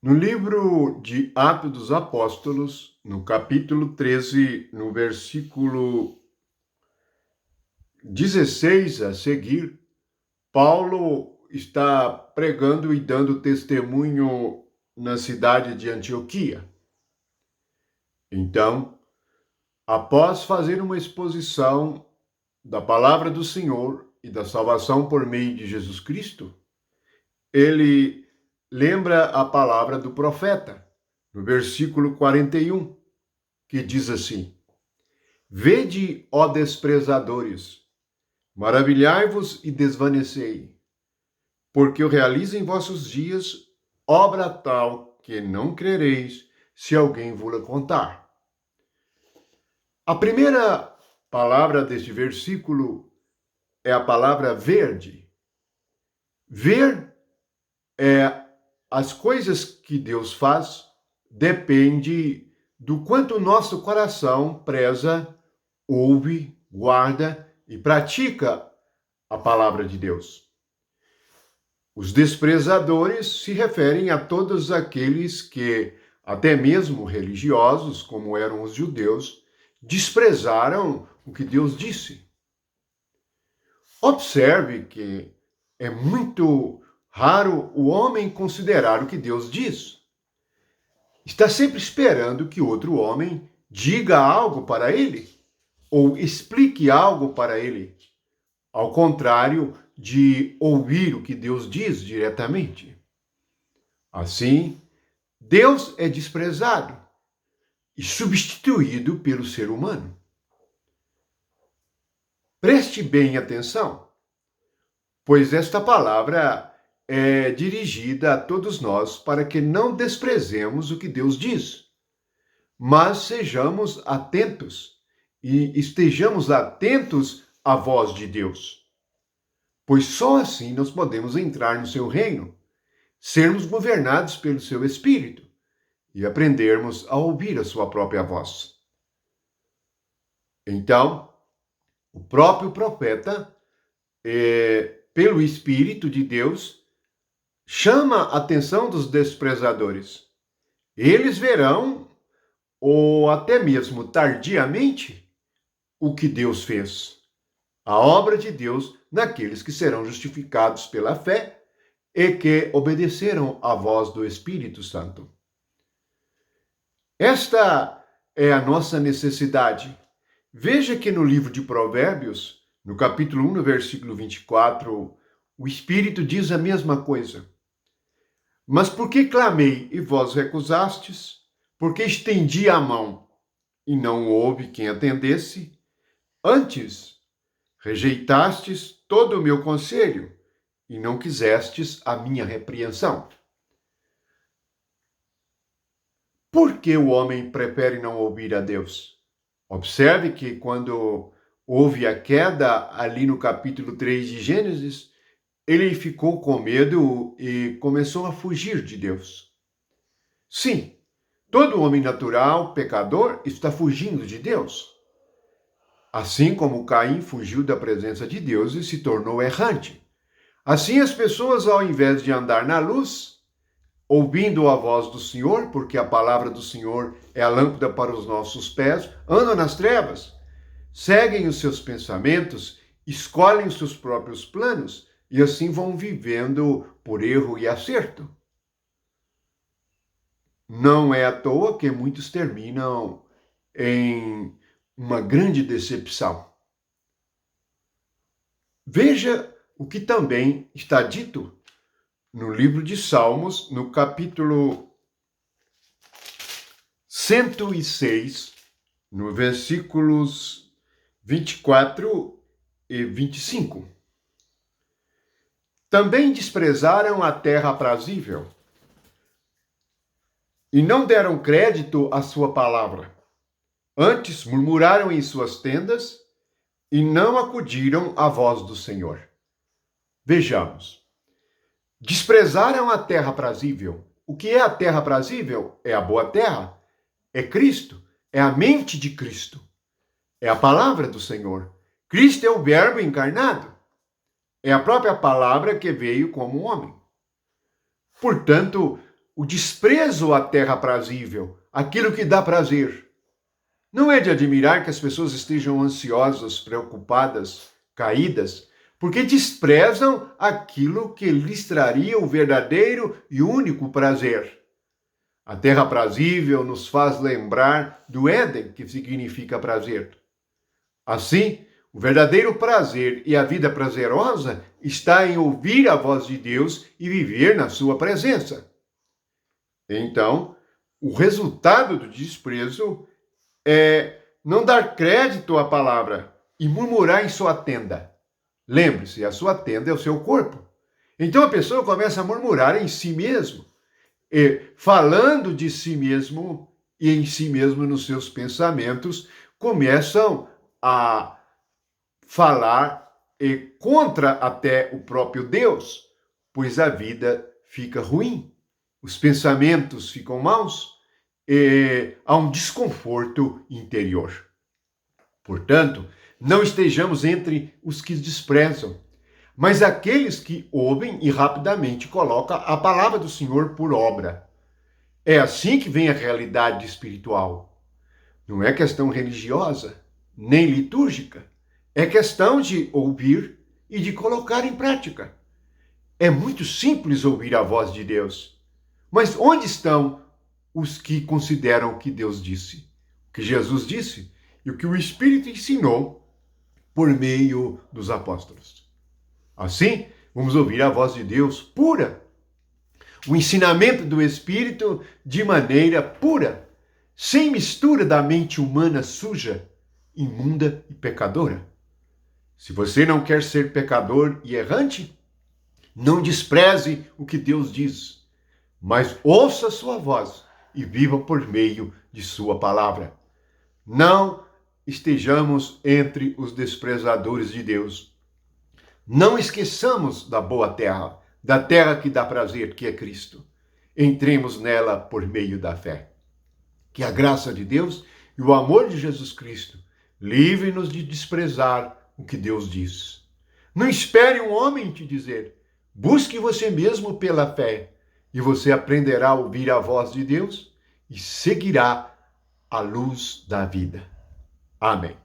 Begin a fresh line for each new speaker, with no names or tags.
No livro de Atos dos Apóstolos, no capítulo 13, no versículo 16 a seguir, Paulo está pregando e dando testemunho na cidade de Antioquia. Então, após fazer uma exposição da palavra do Senhor e da salvação por meio de Jesus Cristo, ele lembra a palavra do profeta, no versículo 41, que diz assim: Vede, ó desprezadores, maravilhai-vos e desvanecei, porque eu realizo em vossos dias obra tal que não crereis, se alguém vos contar. A primeira palavra deste versículo é a palavra verde. Ver é as coisas que Deus faz depende do quanto o nosso coração preza, ouve, guarda e pratica a palavra de Deus. Os desprezadores se referem a todos aqueles que, até mesmo religiosos, como eram os judeus, desprezaram o que Deus disse. Observe que é muito raro o homem considerar o que Deus diz. Está sempre esperando que outro homem diga algo para ele ou explique algo para ele, ao contrário de ouvir o que Deus diz diretamente. Assim, Deus é desprezado e substituído pelo ser humano. Preste bem atenção, pois esta palavra é dirigida a todos nós para que não desprezemos o que Deus diz, mas sejamos atentos e estejamos atentos à voz de Deus, pois só assim nós podemos entrar no seu reino, sermos governados pelo seu Espírito e aprendermos a ouvir a sua própria voz. Então, o próprio profeta, pelo Espírito de Deus, chama a atenção dos desprezadores. Eles verão, ou até mesmo tardiamente, o que Deus fez. A obra de Deus naqueles que serão justificados pela fé e que obedeceram à voz do Espírito Santo. Esta é a nossa necessidade. Veja que no livro de Provérbios, no capítulo 1, no versículo 24, o Espírito diz a mesma coisa. Mas por que clamei e vós recusastes? Porque estendi a mão e não houve quem atendesse? Antes, rejeitastes todo o meu conselho e não quisestes a minha repreensão. Por que o homem prefere não ouvir a Deus? Observe que quando houve a queda ali no capítulo 3 de Gênesis, ele ficou com medo e começou a fugir de Deus. Sim, todo homem natural, pecador, está fugindo de Deus. Assim como Caim fugiu da presença de Deus e se tornou errante. Assim as pessoas, ao invés de andar na luz, ouvindo a voz do Senhor, porque a palavra do Senhor é a lâmpada para os nossos pés, andam nas trevas, seguem os seus pensamentos, escolhem os seus próprios planos e assim vão vivendo por erro e acerto. Não é à toa que muitos terminam em uma grande decepção. Veja o que também está dito no livro de Salmos, no capítulo 106, no versículos 24 e 25. Também desprezaram a terra aprazível e não deram crédito à sua palavra. Antes murmuraram em suas tendas e não acudiram à voz do Senhor. Vejamos. Desprezaram a terra aprazível. O que é a terra aprazível? É a boa terra. É Cristo. É a mente de Cristo. É a palavra do Senhor. Cristo é o Verbo encarnado. É a própria palavra que veio como homem. Portanto, o desprezo à terra prazível, aquilo que dá prazer. Não é de admirar que as pessoas estejam ansiosas, preocupadas, caídas, porque desprezam aquilo que lhes traria o verdadeiro e único prazer. A terra prazível nos faz lembrar do Éden, que significa prazer. Assim, o verdadeiro prazer e a vida prazerosa está em ouvir a voz de Deus e viver na sua presença. Então, o resultado do desprezo é não dar crédito à palavra e murmurar em sua tenda. Lembre-se, a sua tenda é o seu corpo. Então a pessoa começa a murmurar em si mesmo, falando de si mesmo e em si mesmo nos seus pensamentos, começam a falar contra até o próprio Deus, pois a vida fica ruim, os pensamentos ficam maus, há um desconforto interior. Portanto, não estejamos entre os que desprezam, mas aqueles que ouvem e rapidamente colocam a palavra do Senhor por obra. É assim que vem a realidade espiritual. Não é questão religiosa, nem litúrgica. É questão de ouvir e de colocar em prática. É muito simples ouvir a voz de Deus. Mas onde estão os que consideram o que Deus disse, o que Jesus disse e o que o Espírito ensinou por meio dos apóstolos? Assim, vamos ouvir a voz de Deus pura, o ensinamento do Espírito de maneira pura, sem mistura da mente humana suja, imunda e pecadora. Se você não quer ser pecador e errante, não despreze o que Deus diz, mas ouça sua voz e viva por meio de sua palavra. Não estejamos entre os desprezadores de Deus. Não esqueçamos da boa terra, da terra que dá prazer, que é Cristo. Entremos nela por meio da fé. Que a graça de Deus e o amor de Jesus Cristo livre-nos de desprezar o que Deus diz. Não espere um homem te dizer. Busque você mesmo pela fé e você aprenderá a ouvir a voz de Deus e seguirá a luz da vida. Amém.